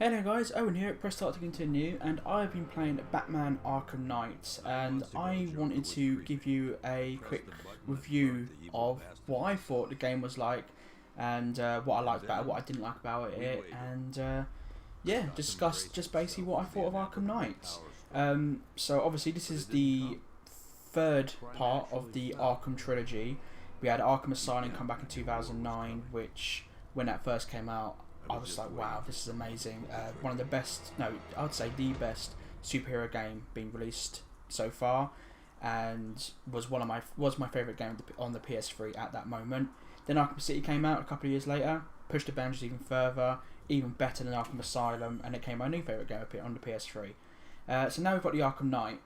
Hello guys, Owen here at Press Start to Continue, and I've been playing Batman Arkham Knight, and I wanted to give you a quick review of what I thought the game was like, and what I liked about it, what I didn't like about it, and yeah, discuss just basically what I thought of Arkham Knight. So obviously this is the third part of the Arkham trilogy. We had Arkham Asylum come back in 2009, which when that first came out, I was like, wow, this is amazing. One of the best, no, I'd say the best superhero game being released so far, and was my favourite game on the PS3 at that moment. Then Arkham City came out a couple of years later, pushed the boundaries even further, even better than Arkham Asylum, and it became my new favourite game on the PS3. So now we've got the Arkham Knight.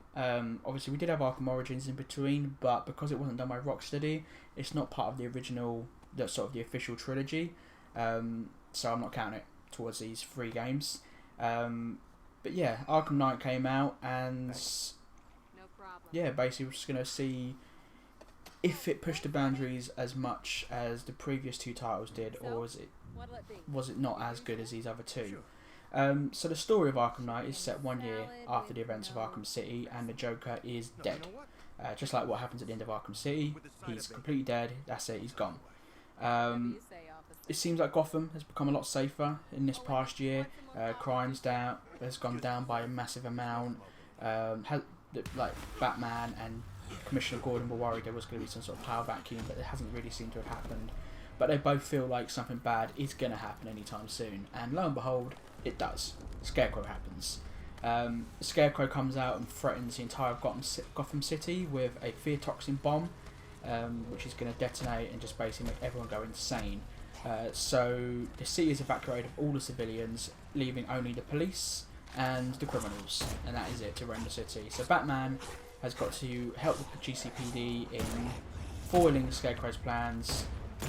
Obviously we did have Arkham Origins in between, but because it wasn't done by Rocksteady, it's not part of the original, the official trilogy. So I'm not counting it towards these three games. But yeah, Arkham Knight came out, and yeah, basically we're just going to see if it pushed the boundaries as much as the previous two titles did, or was it not as good as these other two. So the story of Arkham Knight is set 1 year after the events of Arkham City, and the Joker is dead. Just like what happens at the end of Arkham City, he's completely dead, that's it, he's gone. It seems like Gotham has become a lot safer in this past year. Crime's has gone down by a massive amount. Like Batman and Commissioner Gordon were worried there was going to be some sort of power vacuum, but it hasn't really seemed to have happened. But they both feel like something bad is going to happen anytime soon, and lo and behold, it does. Scarecrow happens. Scarecrow comes out and threatens the entire Gotham City with a fear toxin bomb, which is going to detonate and just basically make everyone go insane. So the city is evacuated of all the civilians, leaving only the police and the criminals, and that is it to run the city. So Batman has got to help the GCPD in foiling Scarecrow's plans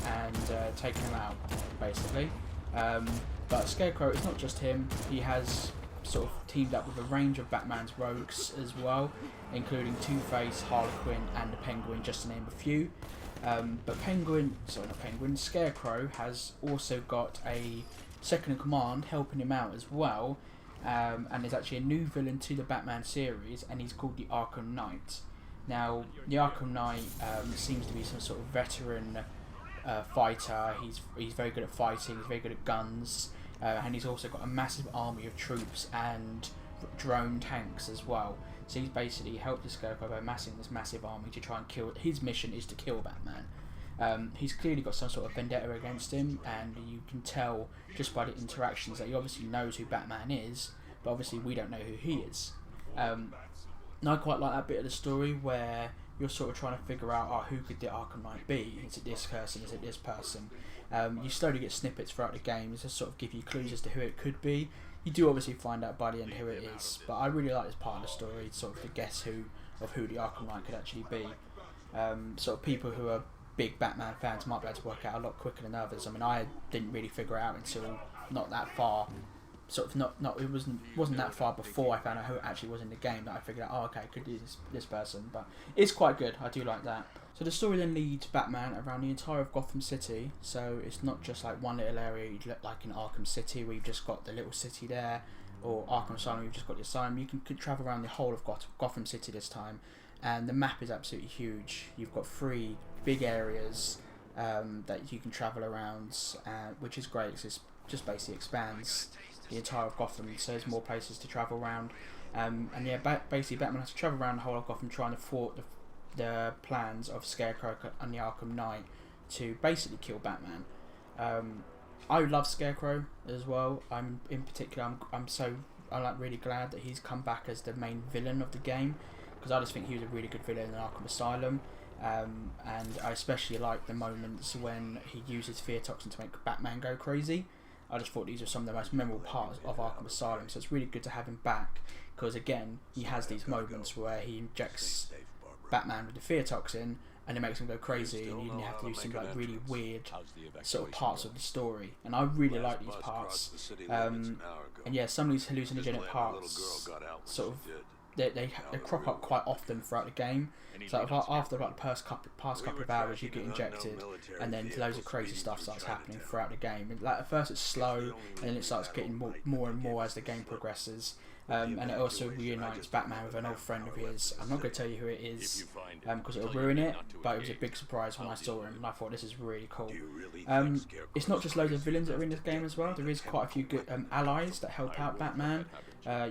and taking him out, basically. But Scarecrow, it's not just him, he has sort of teamed up with a range of Batman's rogues as well, including Two-Face, Harlequin and the Penguin, just to name a few. But Scarecrow has also got a second in command helping him out as well, and there's actually a new villain to the Batman series, and he's called the Arkham Knight. Now, the Arkham Knight seems to be some sort of veteran fighter. He's very good at fighting, he's very good at guns, and he's also got a massive army of troops and drone tanks as well. So he's basically helped the Scarecrow by amassing this massive army to try and kill. His mission is to kill Batman. He's clearly got some sort of vendetta against him, and you can tell just by the interactions that he obviously knows who Batman is, but obviously we don't know who he is. And I quite like that bit of the story where you're sort of trying to figure out, who could the Arkham Knight be? Is it this person? Is it this person? You slowly get snippets throughout the game to sort of give you clues as to who it could be. You do obviously find out by the end who it is, but I really like this part of the story, sort of the guess who the Arkham Knight could actually be. Sort of people who are big Batman fans might be able to work out a lot quicker than others. I mean, I didn't really figure it out until not that far. Sort of it wasn't that far before I found out who it actually was in the game that I figured out, okay, could be this person. But it's quite good. I do like that. So the story then leads Batman around the entire of Gotham City. So it's not just like one little area like in Arkham City where you've just got the little city there, or Arkham Asylum you've just got the asylum. You can travel around the whole of Gotham City this time, and the map is absolutely huge. You've got 3 big areas that you can travel around, which is great because it just basically expands the entire of Gotham, so there's more places to travel around. And yeah, basically Batman has to travel around the whole of Gotham trying to thwart the plans of Scarecrow and the Arkham Knight to basically kill Batman. I love Scarecrow as well. I'm like really glad that he's come back as the main villain of the game, because I just think he was a really good villain in Arkham Asylum. And I especially like the moments when he uses fear toxin to make Batman go crazy. I just thought these were some of the most memorable parts of Arkham Asylum, so it's really good to have him back, because again, he has these moments where he injects Batman with the fear toxin and it makes him go crazy, and you have to do some like really weird sort of parts of the story, and I really like these parts. And yeah, some of these hallucinogenic parts sort of they crop up quite often throughout the game. So after about the past couple of hours, you get injected, and then loads of crazy stuff starts happening throughout the game. And, like, at first it's slow, and then it starts getting more and more as the game progresses. And it also reunites Batman with an old friend of his. I'm not going to tell you who it is because it'll ruin it, but it was a big surprise when I saw him, and I thought this is really cool. It's not just loads of villains that are in this game as well. There is quite a few good allies that help out Batman.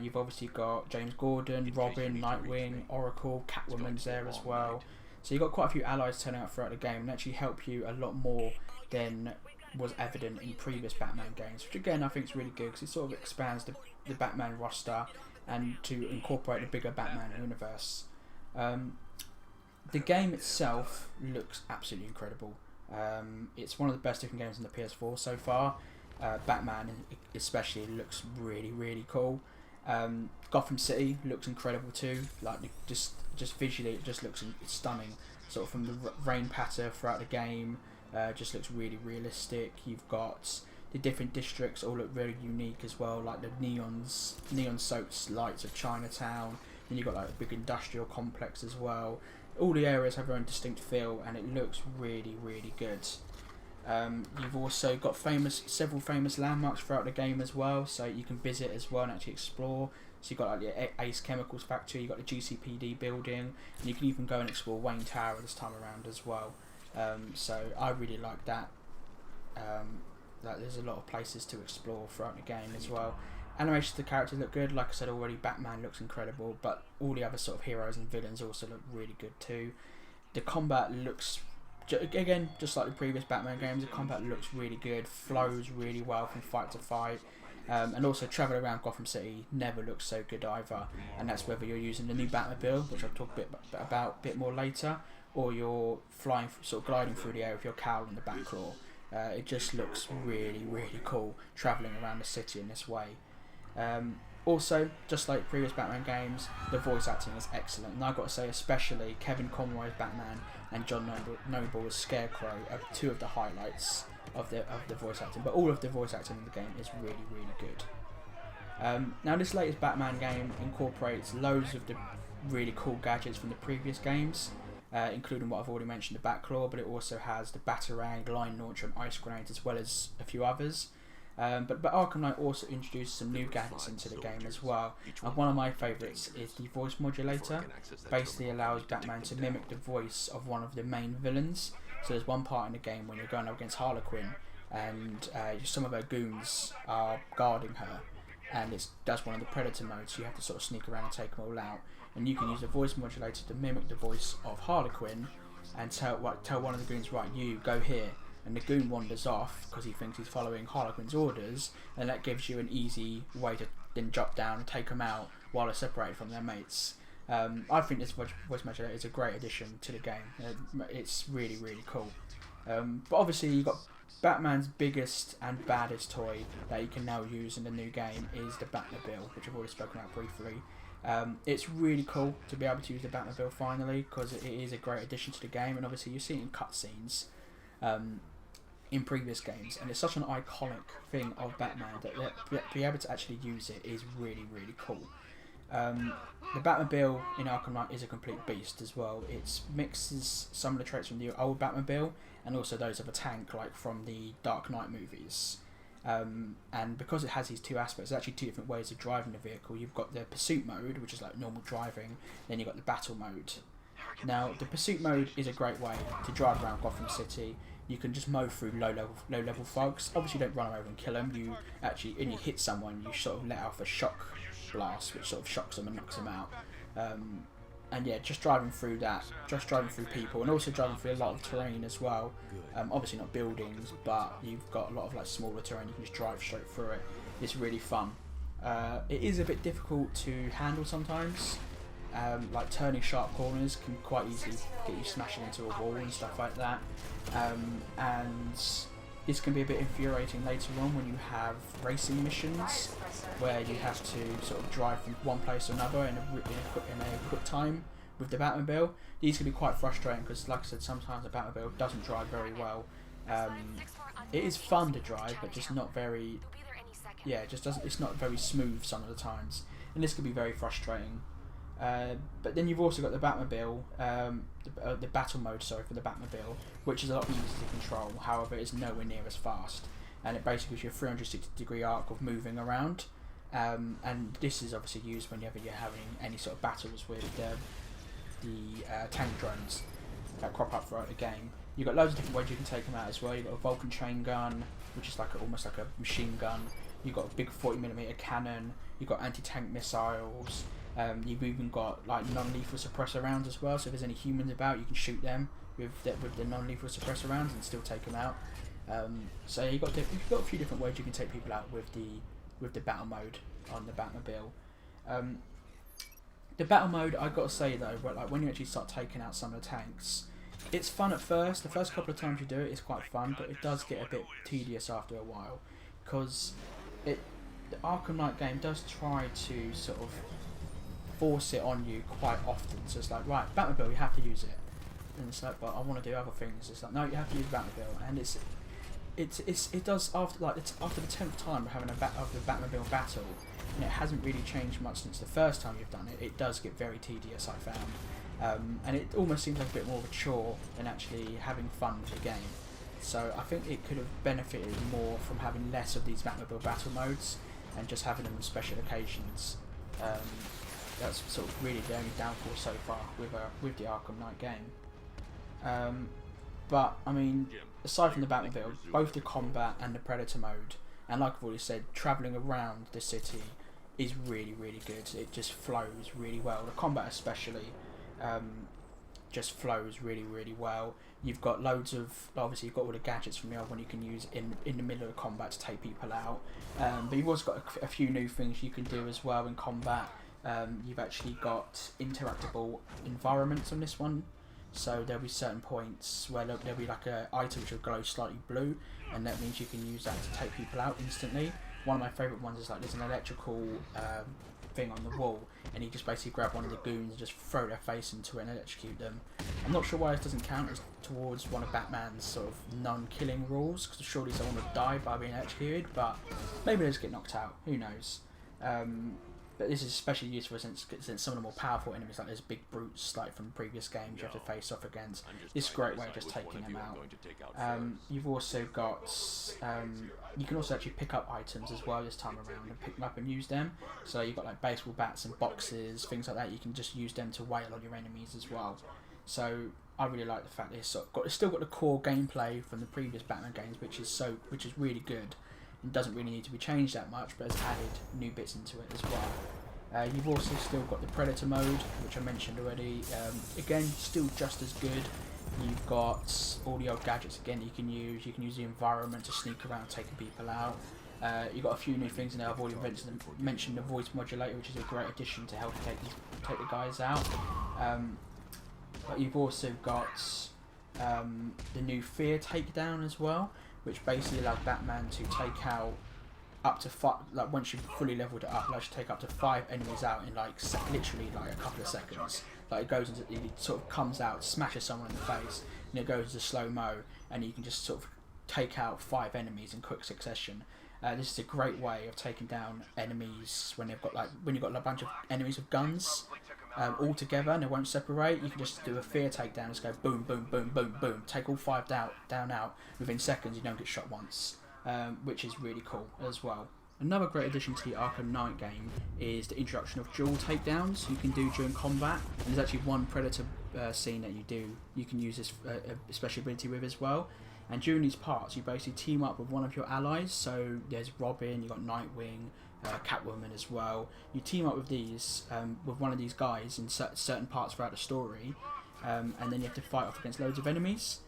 You've obviously got James Gordon, Robin, Nightwing, Oracle, Catwoman's there as well. So you've got quite a few allies turning up throughout the game and actually help you a lot more than was evident in previous Batman games, which again I think is really good because it sort of expands the Batman roster and to incorporate the bigger Batman universe. The game itself looks absolutely incredible. It's one of the best looking games on the PS4 so far. Batman especially looks really cool. Gotham City looks incredible too. Like just visually, it just looks stunning. Sort of from the rain patter throughout the game, just looks really realistic. You've got the different districts all look very unique as well, like the neon-soaked lights of Chinatown. Then you've got like a big industrial complex as well. All the areas have their own distinct feel, and it looks really good. You've also got several famous landmarks throughout the game as well, so you can visit as well and actually explore. So you've got like the Ace Chemicals factory, you've got the GCPD building, and you can even go and explore Wayne Tower this time around as well. So I really like that. Like there's a lot of places to explore throughout the game as well. Animations of the characters look good. Like I said already, Batman looks incredible, but all the other sort of heroes and villains also look really good too. The combat looks, again, just like the previous Batman games, the combat looks really good, flows really well from fight to fight. And also travel around Gotham City never looks so good either, and that's whether you're using the new Batmobile, which I'll talk a bit more later, or you're flying, sort of gliding through the air with your cowl and the Batclaw. It just looks really cool travelling around the city in this way. Also, just like previous Batman games, the voice acting is excellent, and I've got to say especially Kevin Conroy's Batman and John Noble's Scarecrow are two of the highlights of the voice acting, but all of the voice acting in the game is really good. Now this latest Batman game incorporates loads of the really cool gadgets from the previous games, including what I've already mentioned, the Batclaw, but it also has the Batarang, line launcher and ice grenades, as well as a few others. But Arkham Knight also introduced some new gadgets into the game as well, and one of my favourites is the voice modulator. Basically allows Batman to mimic the voice of one of the main villains. So there's one part in the game when you're going up against Harlequin, and some of her goons are guarding her, and it does one of the Predator modes, so you have to sort of sneak around and take them all out, and you can use the voice modulator to mimic the voice of Harlequin and tell one of the goons, right, you go here. And the goon wanders off because he thinks he's following Harlequin's orders, and that gives you an easy way to then drop down and take them out while they're separated from their mates. I think this voice modulator is a great addition to the game. It's really cool. But obviously you've got Batman's biggest and baddest toy that you can now use in the new game is the Batmobile, which I've already spoken about briefly. It's really cool to be able to use the Batmobile finally, because it is a great addition to the game, and obviously you see it in cutscenes in previous games, and it's such an iconic thing of Batman that be able to actually use it is really cool. The Batmobile in Arkham Knight is a complete beast as well. It mixes some of the traits from the old Batmobile and also those of a tank, like from the Dark Knight movies. And because it has these two aspects, there's actually two different ways of driving the vehicle. You've got the pursuit mode, which is like normal driving, then you've got the battle mode. Now, the pursuit mode is a great way to drive around Gotham City. You can just mow through low level thugs. Obviously, you don't run over and kill them. You actually, when you hit someone, you sort of let off a shock blast, which sort of shocks them and knocks them out. And yeah, just driving through that, just driving through people, and also driving through a lot of terrain as well. Obviously not buildings, but you've got a lot of like smaller terrain. You can just drive straight through it. It's really fun. It is a bit difficult to handle sometimes. Like turning sharp corners can quite easily get you smashing into a wall and stuff like that, and this can be a bit infuriating later on when you have racing missions where you have to sort of drive from one place to another in a quick time with the Batmobile. These can be quite frustrating because, like I said, sometimes the Batmobile doesn't drive very well. It is fun to drive, but just not very, it's not very smooth some of the times, and this can be very frustrating. But then you've also got the Batmobile, the battle mode, sorry, for the Batmobile, which is a lot easier to control. However, it's nowhere near as fast, and it basically gives you a 360-degree arc of moving around. And this is obviously used whenever you're having any sort of battles with the tank drones that crop up throughout the game. You've got loads of different ways you can take them out as well. You've got a Vulcan chain gun, which is like almost like a machine gun. You've got a big 40mm cannon. You've got anti-tank missiles. You've even got like non-lethal suppressor rounds as well. So if there's any humans about, you can shoot them with the non-lethal suppressor rounds and still take them out. So you've got a few different ways you can take people out with the battle mode on the Batmobile. The battle mode, I got to say though, like when you actually start taking out some of the tanks, it's fun at first. The first couple of times you do it, it's quite fun, but it does get a bit tedious after a while, because the Arkham Knight game does try to sort of force it on you quite often. So it's like, right, Batmobile, you have to use it, and it's like, but I want to do other things. It's like, no, you have to use Batmobile, and it does after the 10th time of having the Batmobile battle, and it hasn't really changed much since the first time you've done it. It does get very tedious, I found. And it almost seems like a bit more of a chore than actually having fun with the game. So I think it could have benefited more from having less of these Batmobile battle modes and just having them on special occasions. That's sort of really the only downfall so far with the Arkham Knight game. But I mean, aside from the Batmobile, both the combat and the Predator mode, and like I've already said, travelling around the city is really, really good. It just flows really well. The combat especially just flows really, really well. You've got loads of, obviously you've got all the gadgets from the old one you can use in the middle of combat to take people out. But you've also got a few new things you can do as well in combat. You've actually got interactable environments on this one. So there'll be certain points where there'll be like an item which will glow slightly blue, and that means you can use that to take people out instantly. One of my favourite ones is like there's an electrical thing on the wall, and you just basically grab one of the goons and just throw their face into it and electrocute them. I'm not sure why this doesn't count as towards one of Batman's sort of non-killing rules, because surely someone would die by being electrocuted, but maybe they just get knocked out, who knows. But this is especially useful since some of the more powerful enemies, like those big brutes like from previous games, you have to face off against. This is a great way of just taking them out. You've also got, you can also actually pick up items as well this time around and pick them up and use them. So you've got like baseball bats and boxes, things like that. You can just use them to wail on your enemies as well. So I really like the fact that it's still got the core gameplay from the previous Batman games, which is really good. It doesn't really need to be changed that much, but has added new bits into it as well. You've also still got the Predator mode, which I mentioned already. Again, still just as good. You've got all the old gadgets again you can use. You can use the environment to sneak around taking people out. You've got a few new things in there. I've already mentioned the voice modulator, which is a great addition to help take the guys out. But you've also got the new Fear takedown as well, which basically allows Batman to take out up to 5, like once you've fully leveled it up, allows you to take up to 5 enemies out in like literally like a couple of seconds. Like it sort of comes out, smashes someone in the face, and it goes to slow-mo, and you can just sort of take out 5 enemies in quick succession. This is a great way of taking down enemies when you've got a bunch of enemies with guns all together and they won't separate. You can just do a Fear takedown, just go boom, boom, boom, boom, boom, take all 5 down out within seconds. You don't get shot once, which is really cool as well. Another great addition to the Arkham Knight game is the introduction of dual takedowns you can do during combat, and there's actually one Predator scene that you can use this special ability with as well. And during these parts, you basically team up with one of your allies. So there's Robin, you got Nightwing, Catwoman as well. You team up with with one of these guys in certain parts throughout the story, and then you have to fight off against loads of enemies.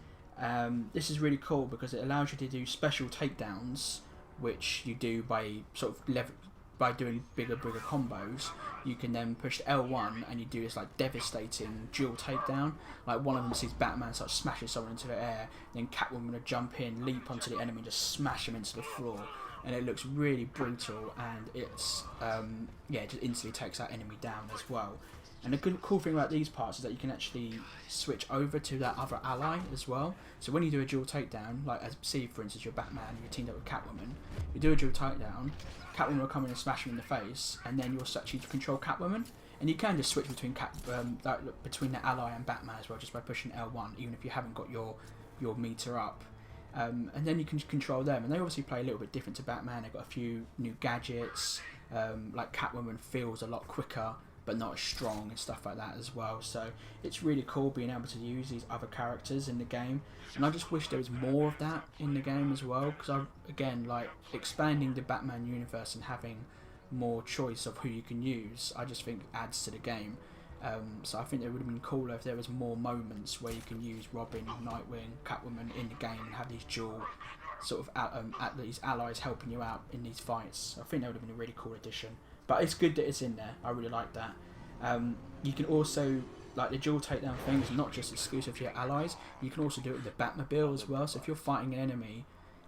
This is really cool because it allows you to do special takedowns, which you do by by doing bigger combos. You can then push L1 and you do this like devastating dual takedown. Like one of them sees Batman start smashing someone into the air, then Catwoman will jump in, leap onto the enemy, and just smash him into the floor. And it looks really brutal, and it's it just instantly takes that enemy down as well. And the cool thing about these parts is that you can actually switch over to that other ally as well. So when you do a dual takedown, like see for instance you're Batman, you're teamed up with Catwoman, you do a dual takedown, Catwoman will come in and smash him in the face, and then you'll actually control Catwoman, And you can just switch between between the ally and Batman as well, just by pushing L1, even if you haven't got your meter up. And then you can control them, and they obviously play a little bit different to Batman. They've got a few new gadgets, like Catwoman feels a lot quicker, but not as strong and stuff like that as well. So it's really cool being able to use these other characters in the game, and I just wish there was more of that in the game as well, because again, like, expanding the Batman universe and having more choice of who you can use, I just think adds to the game. So I think it would have been cooler if there was more moments where you can use Robin, Nightwing, Catwoman in the game and have these dual sort of these allies helping you out in these fights. I think that would have been a really cool addition. But it's good that it's in there. I really like that. You can also, like, the dual takedown thing is not just exclusive to your allies. You can also do it with the Batmobile as well. So if you're fighting an enemy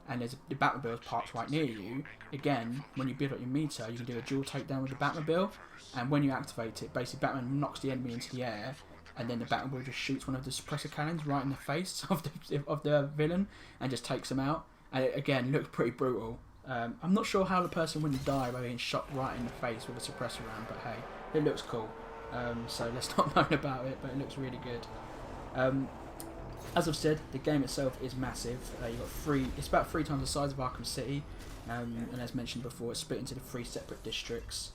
and the Batmobile parked right near you, again, when you build up your meter, you can do a dual takedown with the Batmobile, and when you activate it, basically Batman knocks the enemy into the air, and then the Batmobile just shoots one of the suppressor cannons right in the face of the villain, and just takes him out. And it, again, looks pretty brutal. I'm not sure how the person wouldn't die by being shot right in the face with a suppressor round, but hey, it looks cool. So let's not moan about it, but it looks really good. As I've said, the game itself is massive. You've got it's about 3 times the size of Arkham City, and as mentioned before, it's split into the 3 separate districts.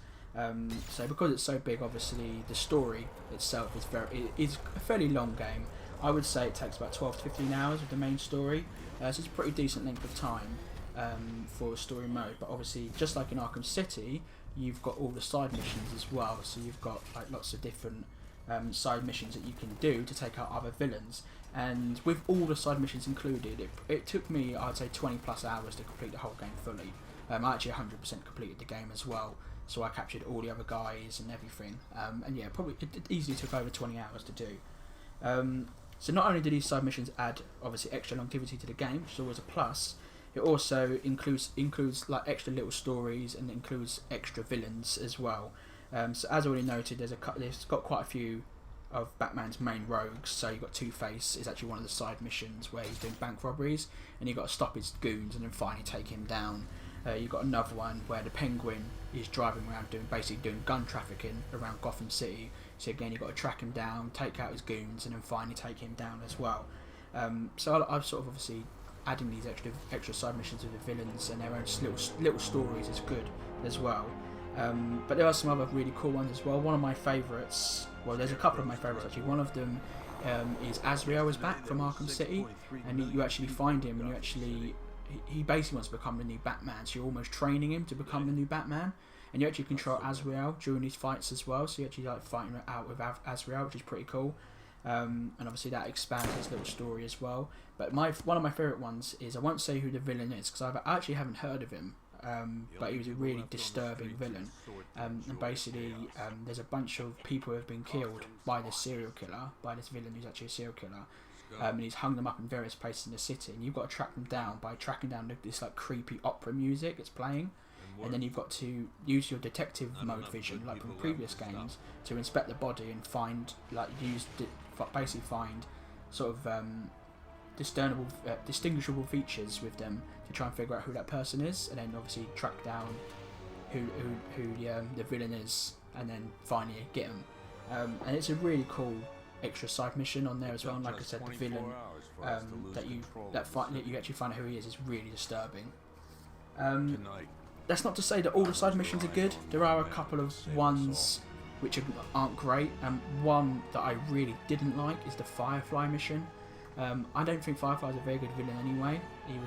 So because it's so big, obviously the story itself is a fairly long game. I would say it takes about 12 to 15 hours with the main story, so it's a pretty decent length of time for a story mode. But obviously, just like in Arkham City, you've got all the side missions as well. So you've got like lots of different side missions that you can do to take out other villains. And with all the side missions included, it took me, I'd say, 20 plus hours to complete the whole game fully. I actually 100% completed the game as well, so I captured all the other guys and everything. And yeah, probably it easily took over 20 hours to do. So not only do these side missions add obviously extra longevity to the game, which is always a plus, it also includes like extra little stories and includes extra villains as well. So as already noted, there's got quite a few of Batman's main rogues. So you've got Two-Face is actually one of the side missions where he's doing bank robberies, and you've got to stop his goons and then finally take him down. You've got another one where the Penguin is driving around basically doing gun trafficking around Gotham City. So again, you've got to track him down, take out his goons, and then finally take him down as well. So I've sort of obviously adding these extra side missions with the villains and their own little stories is good as well. But there are some other really cool ones as well. One of my favourites, well, there's a couple of my favourites actually. One of them is Azrael is back from Arkham City, and you actually find him, and he basically wants to become the new Batman. So you're almost training him to become the new Batman, and you actually control Azrael during these fights as well. So you actually like fighting out with Azrael, which is pretty cool. And obviously that expands his little story as well. But one of my favourite ones is, I won't say who the villain is because I actually haven't heard of him. But he was a really disturbing villain, and basically there's a bunch of people who have been killed by this serial killer, by this villain who's actually a serial killer, and he's hung them up in various places in the city, and you've got to track them down by tracking down this like creepy opera music it's playing, and then you've got to use your detective mode vision like from previous games to inspect the body and find sort of distinguishable features with them to try and figure out who that person is, and then obviously track down who the villain is, and then finally get him. And it's a really cool extra side mission on there as well. And like I said, the villain that you actually find out who he is really disturbing. That's not to say that all the side missions are good. There are a couple of ones which aren't great. One that I really didn't like is the Firefly mission. I don't think Firefly's a very good villain anyway. He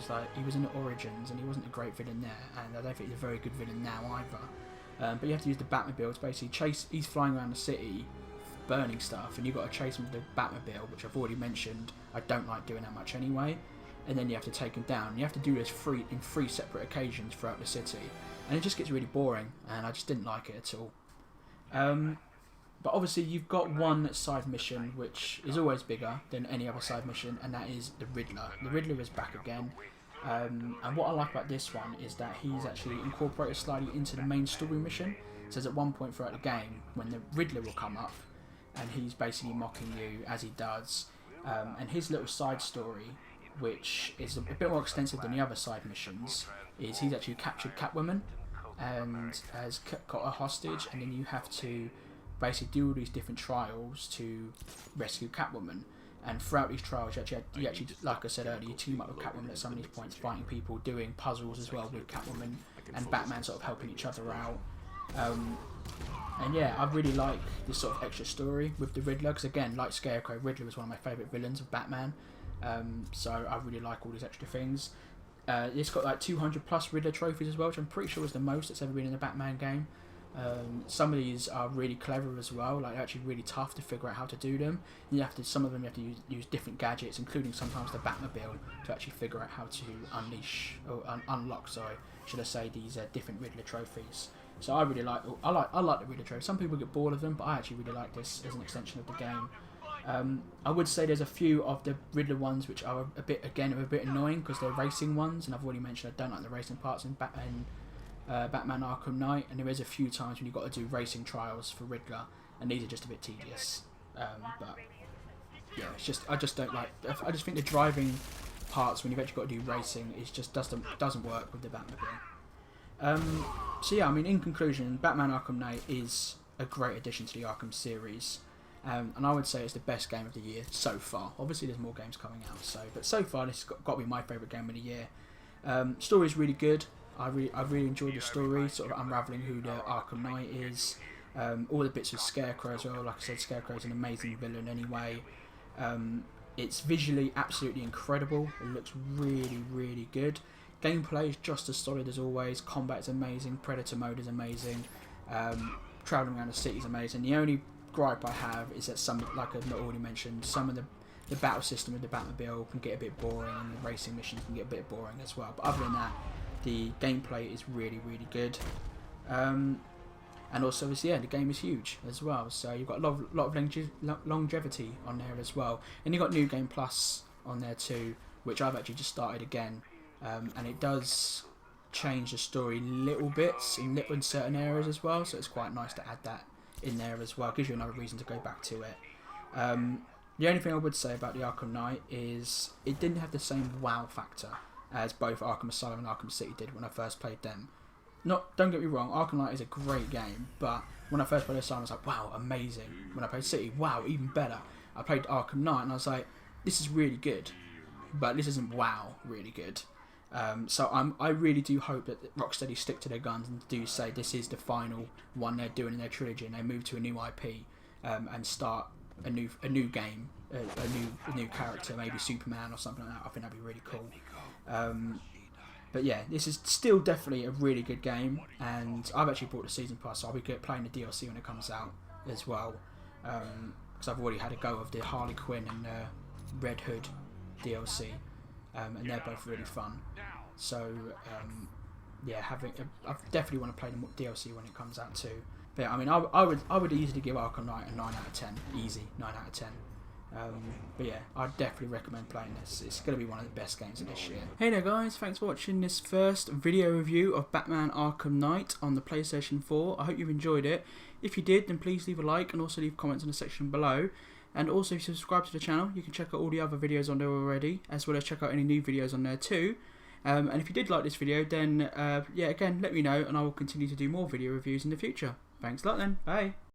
was in the Origins and he wasn't a great villain there, and I don't think he's a very good villain now either. But you have to use the Batmobile to basically chase. He's flying around the city, burning stuff, and you've got to chase him with the Batmobile, which I've already mentioned. I don't like doing that much anyway. And then you have to take him down. You have to do this in three separate occasions throughout the city, and it just gets really boring, and I just didn't like it at all. But obviously you've got one side mission which is always bigger than any other side mission, and that is the Riddler. The Riddler is back again, and what I like about this one is that he's actually incorporated slightly into the main story mission. So at one point throughout the game when the Riddler will come up, and he's basically mocking you as he does, and his little side story, which is a bit more extensive than the other side missions, is he's actually captured Catwoman and has got a hostage, and then you have to basically do all these different trials to rescue Catwoman. And throughout these trials, you actually, like I said earlier, you team up with Catwoman at some of these points, fighting people, doing puzzles as well with Catwoman and Batman sort of helping each other out. And yeah, I really like this sort of extra story with the Riddler, because again, like Scarecrow, Riddler was one of my favourite villains of Batman. So I really like all these extra things. It's got like 200 plus Riddler trophies as well, which I'm pretty sure is the most that's ever been in a Batman game. Some of these are really clever as well, like actually really tough to figure out how to do them. Some of them you have to use different gadgets, including sometimes the Batmobile, to actually figure out how to unlock, should I say, these different Riddler trophies. So I really like the Riddler trophies. Some people get bored of them, but I actually really like this as an extension of the game. I would say there's a few of the Riddler ones which are a bit annoying because they're racing ones, and I've already mentioned I don't like the racing parts in Batman Arkham Knight, and there is a few times when you've got to do racing trials for Riddler, and these are just a bit tedious. But yeah, I just don't like. I just think the driving parts when you've actually got to do racing doesn't work with the Batmobile. So yeah, I mean, in conclusion, Batman Arkham Knight is a great addition to the Arkham series. And I would say it's the best game of the year so far. Obviously, there's more games coming out, but so far this has got to be my favourite game of the year. Story is really good. I really enjoyed the story, sort of unravelling who the Arkham Knight is. All the bits with Scarecrow as well. Like I said, Scarecrow is an amazing villain anyway. It's visually absolutely incredible. It looks really, really good. Gameplay is just as solid as always. Combat is amazing. Predator mode is amazing. Travelling around the city is amazing. The only gripe I have is that like I've already mentioned, some of the battle system with the Batmobile can get a bit boring, and the racing missions can get a bit boring as well. But other than that, the gameplay is really, really good. And also, the game is huge as well. So you've got a lot of longevity on there as well. And you've got New Game Plus on there too, which I've actually just started again. And it does change the story little bits in certain areas as well. So it's quite nice to add that in there as well. It gives you another reason to go back to it. The only thing I would say about the Arkham Knight is it didn't have the same wow factor as both Arkham Asylum and Arkham City did when I first played them. Don't get me wrong, Arkham Knight is a great game, but when I first played Asylum I was like, wow, amazing. When I played City, wow, even better. I played Arkham Knight and I was like, this is really good, but this isn't wow really good. So I really do hope that Rocksteady stick to their guns and do say this is the final one they're doing in their trilogy, and they move to a new IP and start a new game, a new character, maybe Superman or something like that. I think that'd be really cool. But yeah, this is still definitely a really good game, and I've actually bought the season pass, so I'll be playing the DLC when it comes out as well. Because I've already had a go of the Harley Quinn and Red Hood DLC. And they're both really fun. So yeah, I definitely want to play the DLC when it comes out too. But yeah, I mean, I would easily give Arkham Knight a 9 out of 10, easy 9 out of 10. But yeah, I'd definitely recommend playing this. It's going to be one of the best games of this year. Hey there guys, thanks for watching this first video review of Batman Arkham Knight on the PlayStation 4. I hope you've enjoyed it. If you did, then please leave a like and also leave comments in the section below. And also, if you subscribe to the channel, you can check out all the other videos on there already, as well as check out any new videos on there too. And if you did like this video, then yeah, again, let me know, and I will continue to do more video reviews in the future. Thanks a lot then, bye!